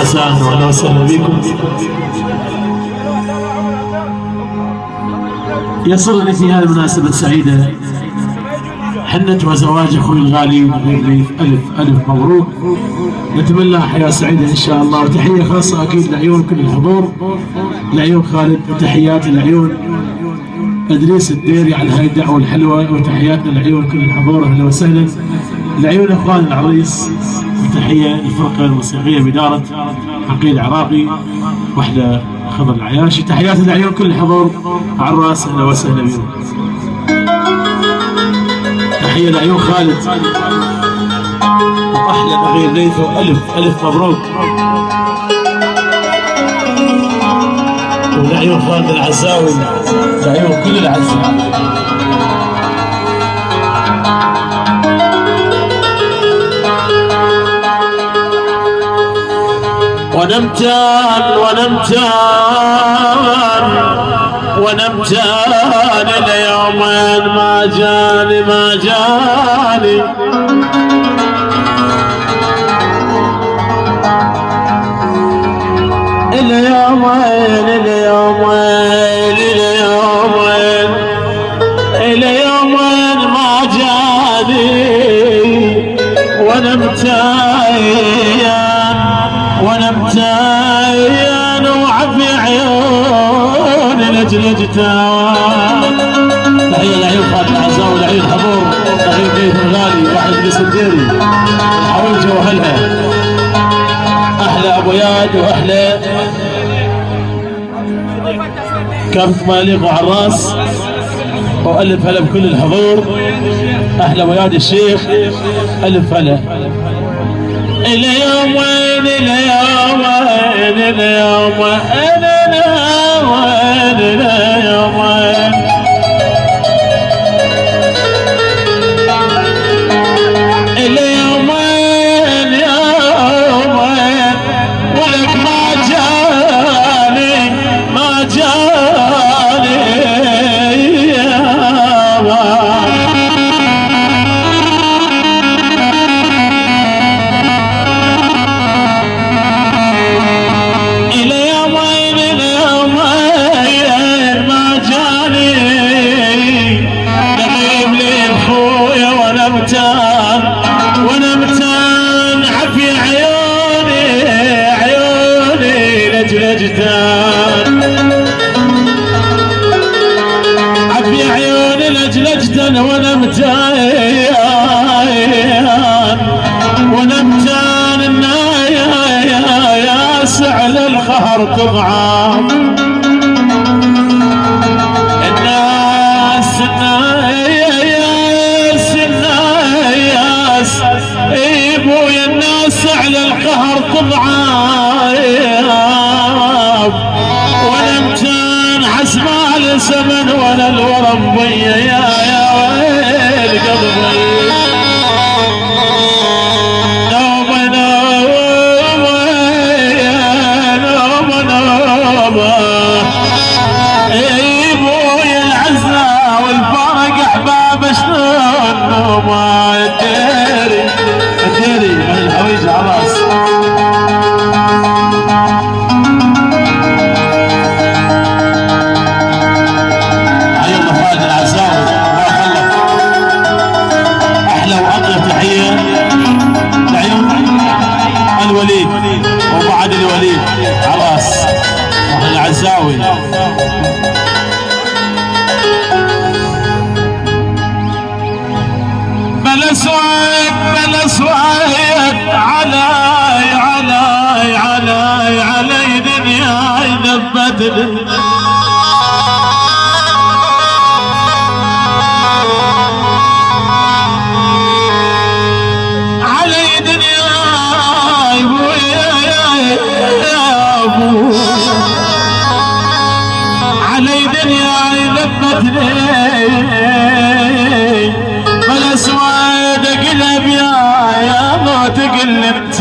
وسهلا واهلا وسهلا بكم. يسرني في هذه المناسبة السعيدة حنة وزواج اخوي الغالي الريف. الف مبروك، نتمنى لها حياة سعيدة ان شاء الله. وتحية خاصة اكيد لعيون كل الحضور، لعيون خالد، وتحياتي لعيون ادريس الديري على هاي الدعوة الحلوة، وتحياتنا لعيون كل الحضور اهلا وسهلا. لعيون اخوان العريس، وتحية الفرقة الموسيقية بدارة عقيل عراقي وحدة خضر العياشي. تحياتي لعيون كل الحضور عراس اهلا وسهلا بهم. تحية لعيون خالد واحلى بغير ريثو، الف مبروك. ولعيون خالد العزاوي، لعيون كل العزاوي. ونمتان ليومين ما جاني اليومين ما جاني. ونمتان وعفي عيوني لجلجتان. تحية لعيون خالد العزاوي ولعيون حضور تحية بيت الغالي واحد ادريس الديري الحويجة واهلها. احلى ابو ياد واحلى كابتن مالك وعراس والف هلا بكل الحضور. احلى ابو ياد الشيخ الف هلا. اليومين ولك ما جاني ونمتان عفي عيوني لجلجتان. عفي عيوني لجلجتان ونمتان الناس على القهر تضعف. ابويا الناس على القهر تضعف. ونمتان حسبال الزمن ولا الورم بيا يا ويل قلبي. نوبة ابويا العزة والفرق احباب شلون نوبة الديري من الحويجة عراس. حي الله خالد العزاوي الله يخلك. احلى واطيب تحية لعيون الوليد وبعد الوليد عراس واحد العزاوي. بلا سويت علي دنياي ذبتني. علي دنياي علي دنياي ذبتني. بلا سويت اقلب يا موت قلبت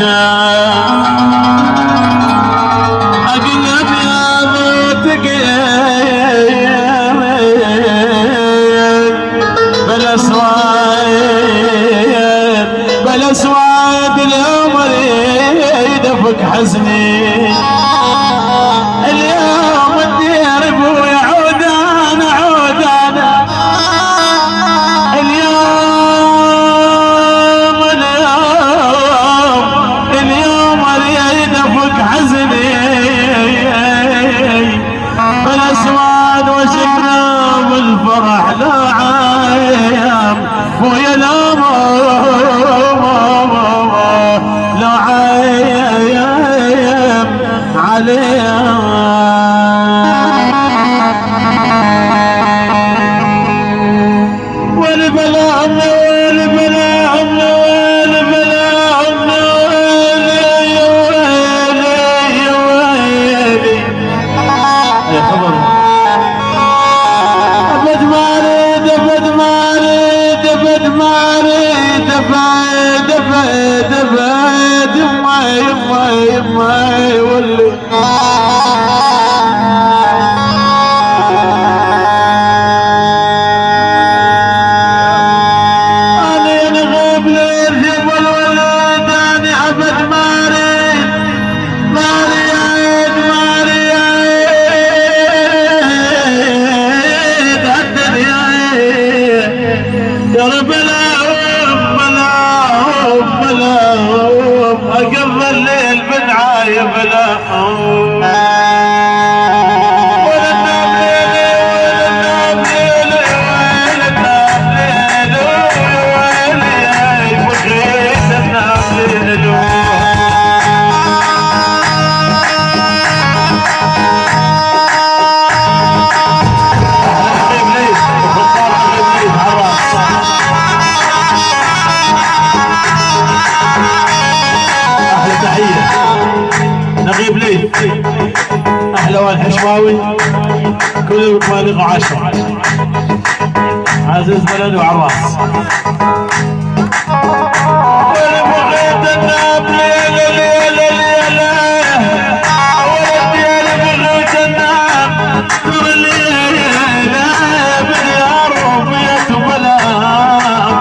اقلب يا موت بلا سويت اليوم اريد افك حزني اليوم الدير ابويا عودانا عودانا اليوم اريد افك حزني بالاسواد وشفنا بالفرح لا عايم ويا لا عايم عليهم والبلاء اقضى الليل بنعايم لا ولا ننام ليلي ولا ننام ليلي ولا ننام ليلي ويلي بغيت انام ليلي نغيب ليه احلى والحشواوي كل المطالق 10 عزيز بلد وعراس وانا بغيت انام ليلة ليلة ليلة ولدي انا بغيت انام ليلة بديار وبيت وبلام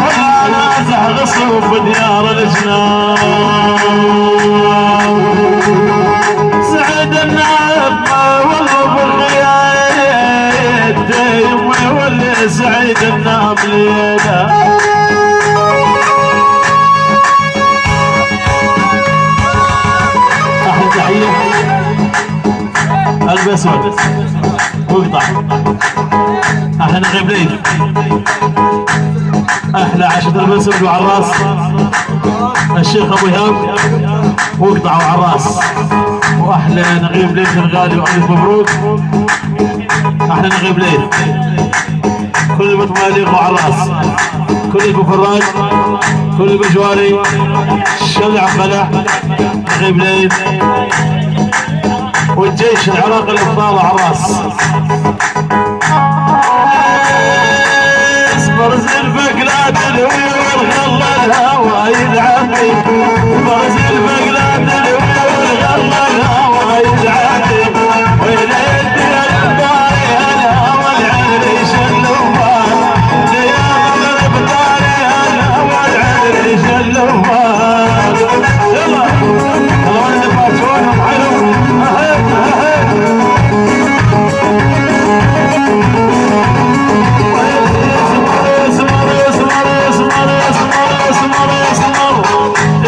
والله نازح غصب بديار الجنان سعد الناب والله بالغياد يمي واللي سعيد الناب ليلة احلى تحية قلب اسود واقطع احلى نغيب ليل احلى عشرة الاسود وعراس الشيخ ابو ايهاب واقطع وعراس واحلى نغيب ليل الغالي والف مبروك احلى نغيب ليل كل المتماليق وعراس كل البفراج كل البجواري شلع قلع نغيب ليل والجيش العراقي الابطال وعراس برز الفقلات الهوي والغلا الهوى يدعمي برز الفقلات الهوي والغلا الهوى يدعمي ويليت الباري الهوى العريش اللوان ليام الباري الهوى العريش اللوان يلا الله يبارك حلو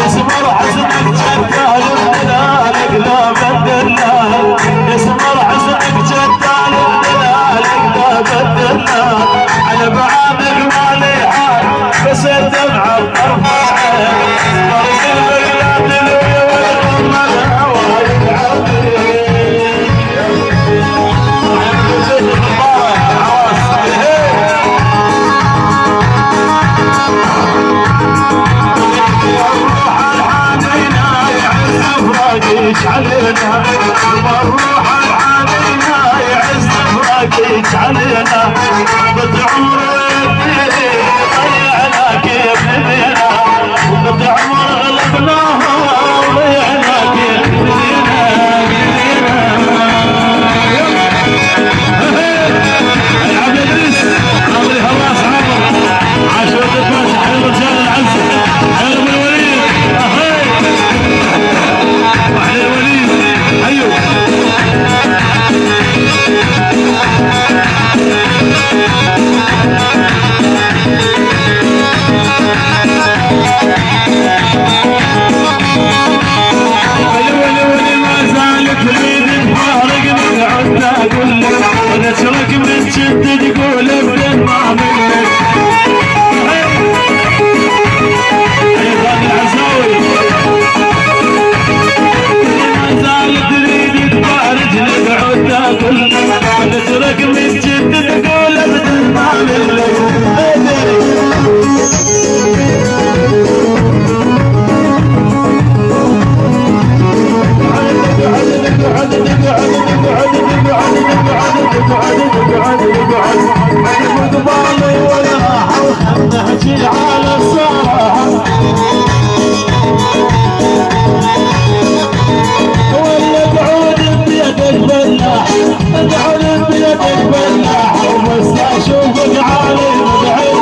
اسمر حزنك جدال بدلالك لا بدلال اسمر حزنك جدال بدلالك لا بدلال على بعامك مالي حال بس الدمع ارفع برز البلاد الوي والغم الهوى علينا والروح علينا يعز فراقك علينا قطع عمر ودي ضيعناك يا ابن بينا وقطع عمر غلبناها وضيعناك يا ابن بينا يا عبد ادريس عمري هواس عمر عاشور الباشا حبيب رجال العز حلو الوليد منك نترك من جد تقول ابدا ما منك قبالي ولا راحة نحكي على الصراحة ولا بعود بيدك فلاح بعود بيدك فلاح وبس اشوفك عالي مدعي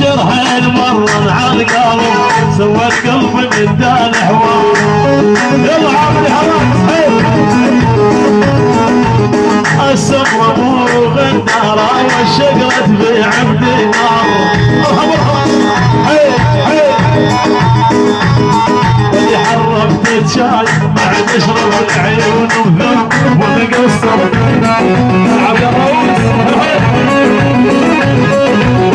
جرحين مرة على القلب سوت قلبي مدان حوار يلا عامل هواك السمرة مو غندارة والشقرة في عبدي نار اللي حرمت الشاي بعد اشرب العيون وذوق وتقصر عبد الرؤوس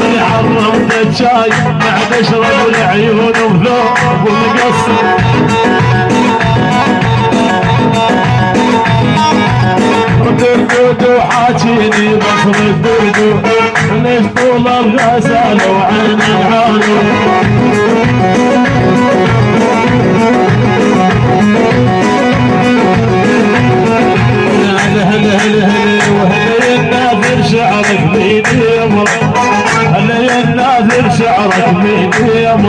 اللي حرمت الشاي بعد اشرب العيون وذوق وتقصر الدودو حاجيني بصر الدودو ليش طول الغزال وعين العانو وهلي الناظر شعرك بيدي يمر هلي الناظر شعرك بيدي يمر